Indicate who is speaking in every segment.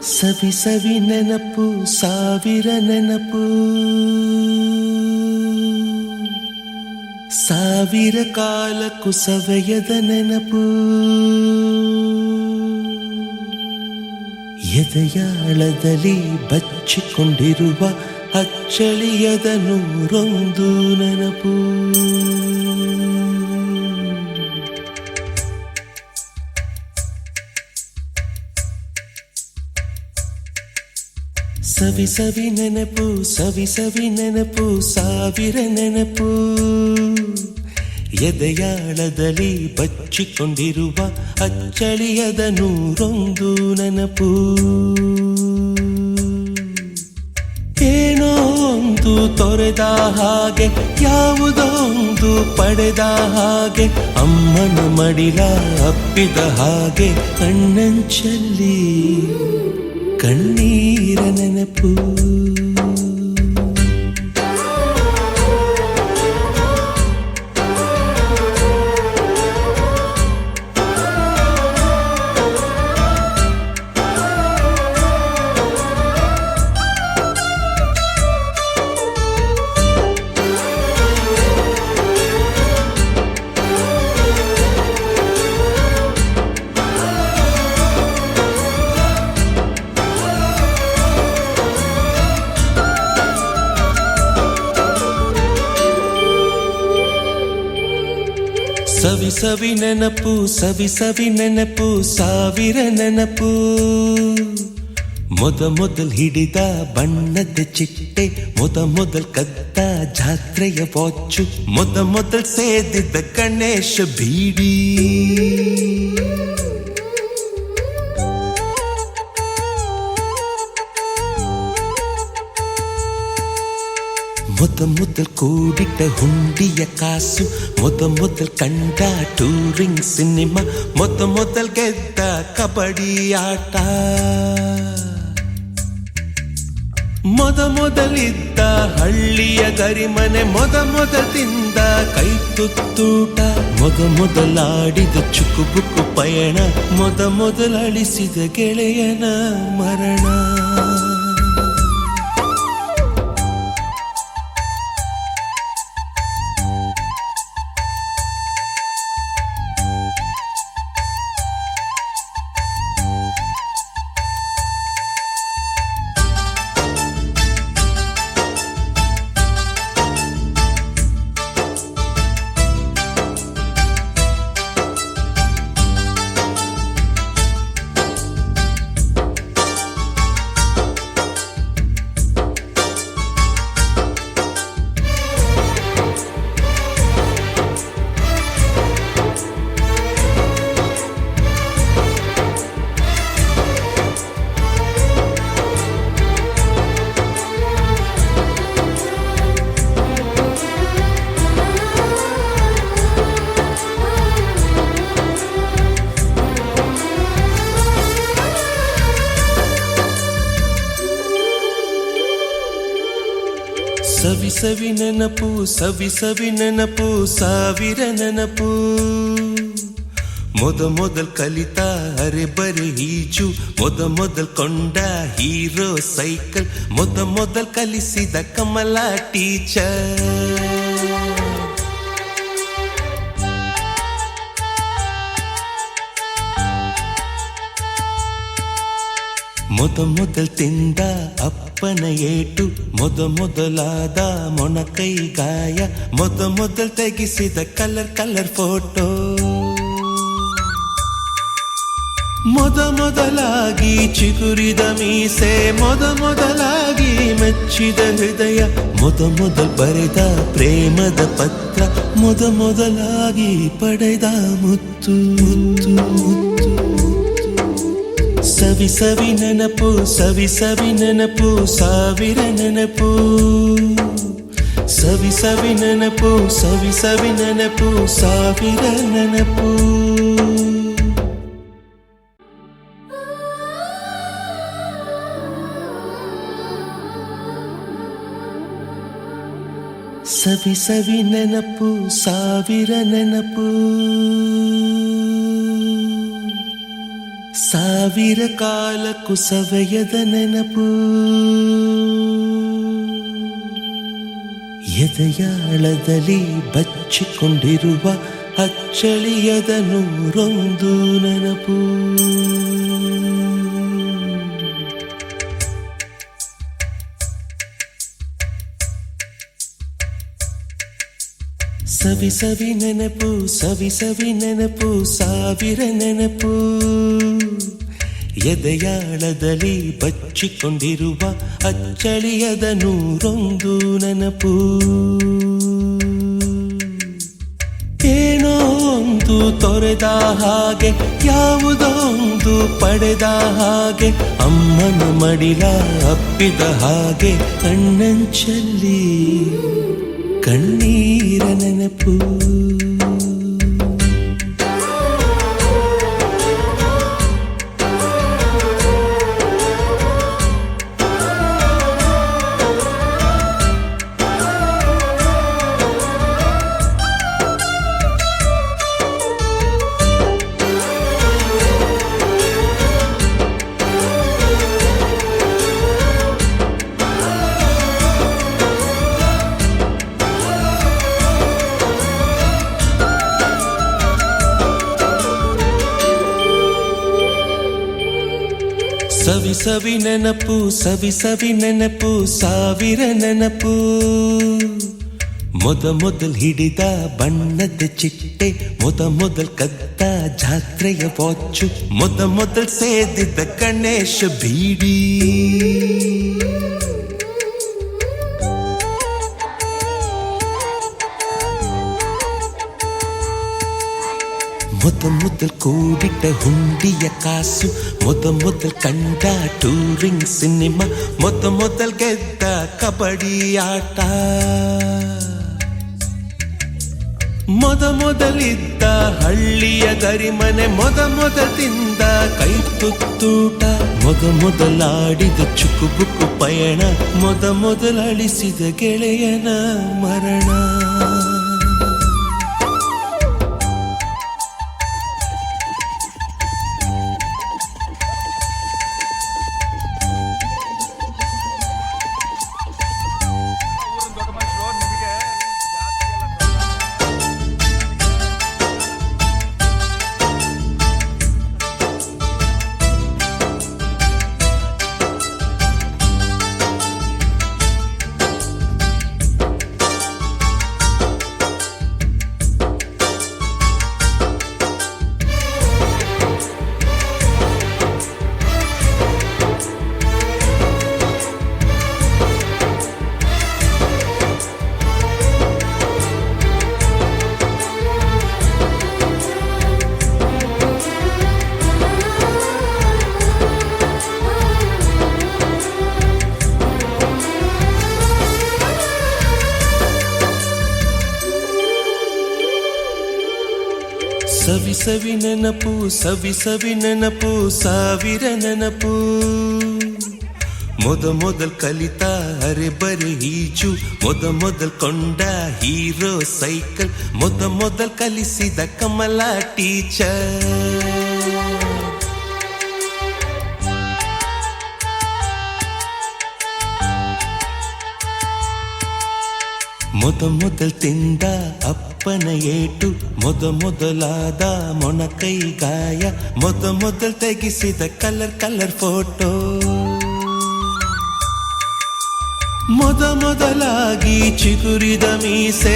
Speaker 1: ಸವಿ ಸವಿ ನೆನಪು ಸಾವಿರ ನೆನಪು ಸಾವಿರ ಕಾಲಕ್ಕೂ ಸವೆಯದ ನೆನಪು ಎದೆಯಾಳದಲ್ಲಿ ಬಚ್ಚಿಕೊಂಡಿರುವ ಅಚ್ಚಳಿಯದ ನೂರೊಂದು ನೆನಪು ಸವಿ ಸವಿ ನೆನಪು ಸವಿ ಸವಿ ನೆನಪು ಸಾವಿರ ನೆನಪು ಎದೆಯಾಳದಲ್ಲಿ ಬಚ್ಚಿಕೊಂಡಿರುವ ಅಚ್ಚಳಿಯದ ನೂರೊಂದು ನೆನಪು ಏನೋ ಒಂದು ತೊರೆದ ಹಾಗೆ ಯಾವುದೋ ಒಂದು ಪಡೆದ ಹಾಗೆ ಅಮ್ಮನ ಮಡಿಲ ಅಪ್ಪಿದ ಹಾಗೆ ಕಣ್ಣಂಚಲ್ಲಿ ಕಣ್ಣೀರ ನೆನಪು ಸವಿ ಸವಿ ನೆನಪು ಸವಿ ಸವಿ ನೆನಪು ಸಾವಿರ ನೆನಪು ಮೊದಲ್ ಹಿಡಿದ ಬಣ್ಣದ ಚಿಟ್ಟೆ ಮೊದಲ್ ಕದ್ದ ಜಾತ್ರೆಯ ವಾಚು ಮೊದಲ್ ಸೇದಿದ್ದ ಗಣೇಶ ಬೀಡಿ ಮೊದಲ್ ಕೂಡಿಟ್ಟ ಹುಂಡಿಯ ಕಾಸು ಮೊದಲ್ ಕಂಡ ಟೂರಿಂಗ್ ಸಿನಿಮಾ ಮೊದಲ್ ಗೆದ್ದ ಕಬಡ್ಡಿ ಆಟ ಮೊದಲಿದ್ದ ಹಳ್ಳಿಯ ಗರಿಮನೆ ಮೊದಲ್ ತಿಂದ ಕೈ ತುತ್ತೂಟ ಮೊದಲಾಡಿದ ಚುಕುಬುಕು ಪಯಣ ಮೊದಲ್ ಅಳಿಸಿದ ಗೆಳೆಯನ ಮರಣ ಸವಿ ಸವಿ ನೆನಪು ಸವಿ ಸವಿ ನೆನಪು ಸಾವಿರ ನೆನಪು ಮೊದಲ್ ಕಲಿತ ಅರೆಬರೆ ಈಜು ಮೊದಲ್ ಕೊಂಡ ಹೀರೋ ಸೈಕಲ್ ಮೊದಲ್ ಕಲಿಸಿದ ಕಮಲ ಟೀಚರ್ ಮೊದಲ್ ತಿಂದ ಅಪ್ಪನ ಏಟು ಮೊದಲಾದ ಮೊಣಕೈ ಗಾಯ ಮೊದಲ್ ತೆಗೆಸಿದ ಕಲರ್ ಫೋಟೋ ಮೊದಲಾಗಿ ಚಿಗುರಿದ ಮೀಸೆ ಮೊದಲಾಗಿ ಮೆಚ್ಚಿದ ಹೃದಯ ಮೊದಲ್ ಬರೆದ ಪ್ರೇಮದ ಪತ್ರ ಮೊದಲಾಗಿ ಪಡೆದ ಮುತ್ತು ಸವಿ ಸವಿ ನೆನಪು ಸವಿ ಸವಿ ನೆನಪು ಸಾವಿರ ನೆನಪು ಸವಿ ಸವಿ ನೆನಪು ಸವಿ ಸವಿ ನೆನಪು ಸಾವಿರ ನೆನಪು ಸವಿ ಸವಿ ನೆನಪು ಸಾವಿರ ನೆನಪು ಸಾವಿರ ಕಾಲಕ್ಕೂ ಸವೆಯದ ನೆನಪು ಎದೆಯಾಳದಲ್ಲಿ ಬಚ್ಚಿಕೊಂಡಿರುವ ಅಚ್ಚಳಿಯದ ನೂರೊಂದು ನೆನಪು. ಸವಿ ಸವಿ ನೆನಪು ಸವಿ ಸವಿ ನೆನಪು ಸಾವಿರ ನೆನಪು ಎದೆಯಾಳದಲ್ಲಿ ಬಚ್ಚಿಕೊಂಡಿರುವ ಅಚ್ಚಳಿಯದ ನೂರೊಂದು ನೆನಪು. ಏನೋ ಒಂದು ತೊರೆದ ಹಾಗೆ ಯಾವುದೋ ಒಂದು ಪಡೆದ ಹಾಗೆ ಅಮ್ಮನ ಮಡಿಲ ಅಪ್ಪಿದ ಹಾಗೆ ಕಣ್ಣಂಚಲ್ಲಿ ಕಣ್ಣೀರ ನೆನಪು. ಸವಿ ಸವಿ ನೆನಪು ಸವಿ ಸವಿ ನೆನಪು ಸಾವಿರ ನೆನಪು ಮೊದಲ್ ಹಿಡಿದ ಬಣ್ಣದ ಚಿಟ್ಟೆ ಮೊದಲ್ ಕದ್ದ ಜಾತ್ರೆಯ ವಾಚು ಮೊದಲ್ ಸೇದಿದ್ದ ಗಣೇಶ ಬೀಡಿ ಮೊದಲ್ ಕೂಡಿಟ್ಟ ಹುಂಡಿಯ ಕಾಸು ಮೊದಲ್ ಕಂಡ ಟೂರಿಂಗ್ ಸಿನಿಮಾ ಮೊದಲ್ ಗೆದ್ದ ಕಬಡ್ಡಿ ಆಟ ಮೊದಲಿದ್ದ ಹಳ್ಳಿಯ ಗರಿಮನೆ ಮೊದಲ್ ತಿಂದ ಕೈ ತುತ್ತೂಟ ಮೊದಲಾಡಿದ ಚುಕುಬುಕು ಪಯಣ ಮೊದಲಳಿಸಿದ ಗೆಳೆಯನ ಮರಣ. ಸವಿ ಸವಿ ನೆನಪು ಸವಿ ಸವಿ ನೆನಪು ಸಾವಿರ ನೆನಪು ಮೊದಲ್ ಕಲಿತ ಅರೆಬರೆ ಈಜು ಮೊದಲ್ ಕೊಂಡ ಹೀರೋ ಸೈಕಲ್ ಮೊದಲ್ ಕಲಿಸಿದ ಕಮಲ ಟೀಚರ್ ಮೊದಲ್ ತಿಂದ ಅಪ್ಪನ ಏಟು ಮೊದಲಾದ ಮೊಣಕೈ ಗಾಯ ಮೊದಲ್ ತೆಗೆಸಿದ ಕಲರ್ ಫೋಟೋ ಮೊದಲಾಗಿ ಚಿಗುರಿದ ಮೀಸೆ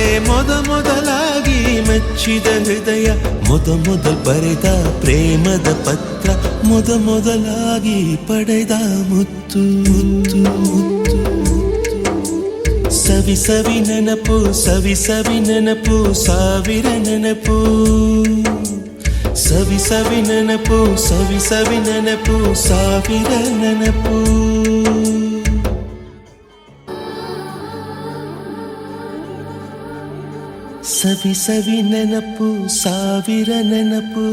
Speaker 1: ಮೊದಲಾಗಿ ಮೆಚ್ಚಿದ ಹೃದಯ ಮೊದಲ್ ಬರೆದ ಪ್ರೇಮದ ಪತ್ರ ಮೊದಲಾಗಿ ಪಡೆದ ಮುತ್ತು ಮುತ್ತು ಮುತ್ತು. ಸವಿ ಸವಿ ನೆನಪು ಸವಿ ಸವಿ ನೆನಪು ಸಾವಿರ ನೆನಪು ಸವಿ ಸವಿ ನೆನಪು ಸವಿ ಸವಿ ನೆನಪು ಸಾವಿರ ನೆನಪು. ಸವಿ ಸವಿ ನೆನಪು ಸಾವಿರ ನೆನಪು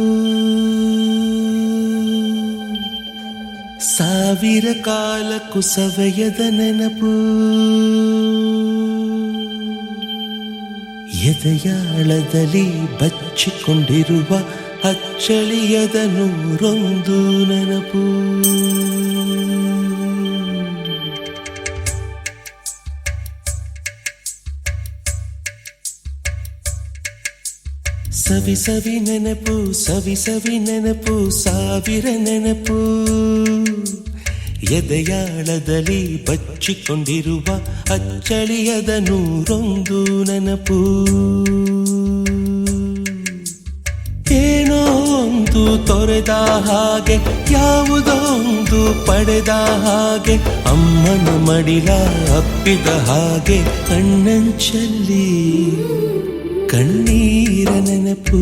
Speaker 1: ಸಾವಿರ ಕಾಲಕ್ಕೂ ಸವೆಯದ ನೆನಪು ಎದೆಯಾಳದಲ್ಲಿ ಬಚ್ಚಿಕೊಂಡಿರುವ ಅಚ್ಚಳಿಯದ ನೂರೊಂದು ನೆನಪು. ಸವಿ ಸವಿ ನೆನಪು, ಸವಿ ಸವಿ ನೆನಪು, ಸಾವಿರ ನೆನಪು. ಎದೆಯಾಳದಲ್ಲಿ ಬಚ್ಚಿಕೊಂಡಿರುವ ಅಚ್ಚಳಿಯದ ನೂರೊಂದು ನೆನಪು. ಏನೋ ಒಂದು ತೊರೆದ ಹಾಗೆ, ಯಾವುದೋ ಒಂದು ಪಡೆದ ಹಾಗೆ, ಅಮ್ಮನ ಮಡಿಲ ಅಪ್ಪಿದ ಹಾಗೆ, ಕಣ್ಣಂಚಲ್ಲಿ ಕಣ್ಣೀರ ನೆನಪು.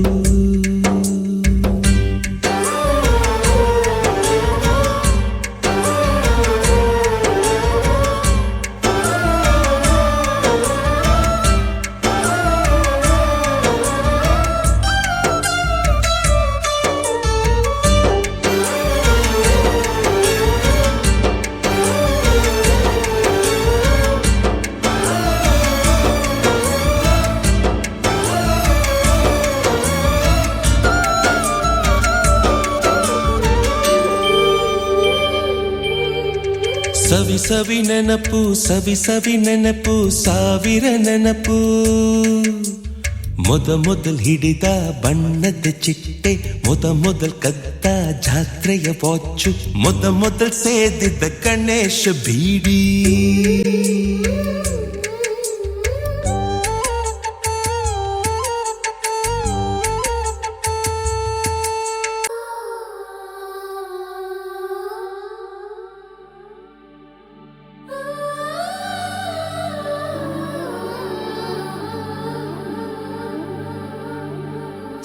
Speaker 1: ಸವಿ ಸವಿ ನೆನಪು, ಸವಿ ಸವಿ ನೆನಪು, ಸಾವಿರ ನೆನಪು. ಮೊದಲ್ ಹಿಡಿದ ಬಣ್ಣದ ಚಿಟ್ಟೆ, ಮೊದಲ್ ಕದ್ದ ಜಾತ್ರೆಯ ವಾಚು, ಮೊದಲ್ ಸೇದಿದ್ದ ಗಣೇಶ ಬೀಡಿ.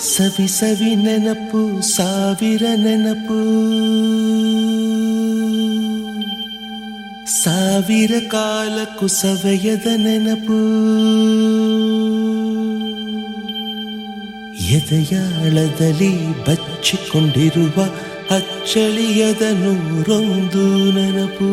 Speaker 1: ಸವಿ ಸವಿ ನೆನಪು, ಸಾವಿರ ನೆನಪು, ಸಾವಿರ ಕಾಲಕ್ಕೂ ಸವೆಯದ ನೆನಪು. ಎದೆಯಾಳದಲ್ಲಿ ಬಚ್ಚಿಕೊಂಡಿರುವ ಅಚ್ಚಳಿಯದ ನೂರೊಂದು ನೆನಪು.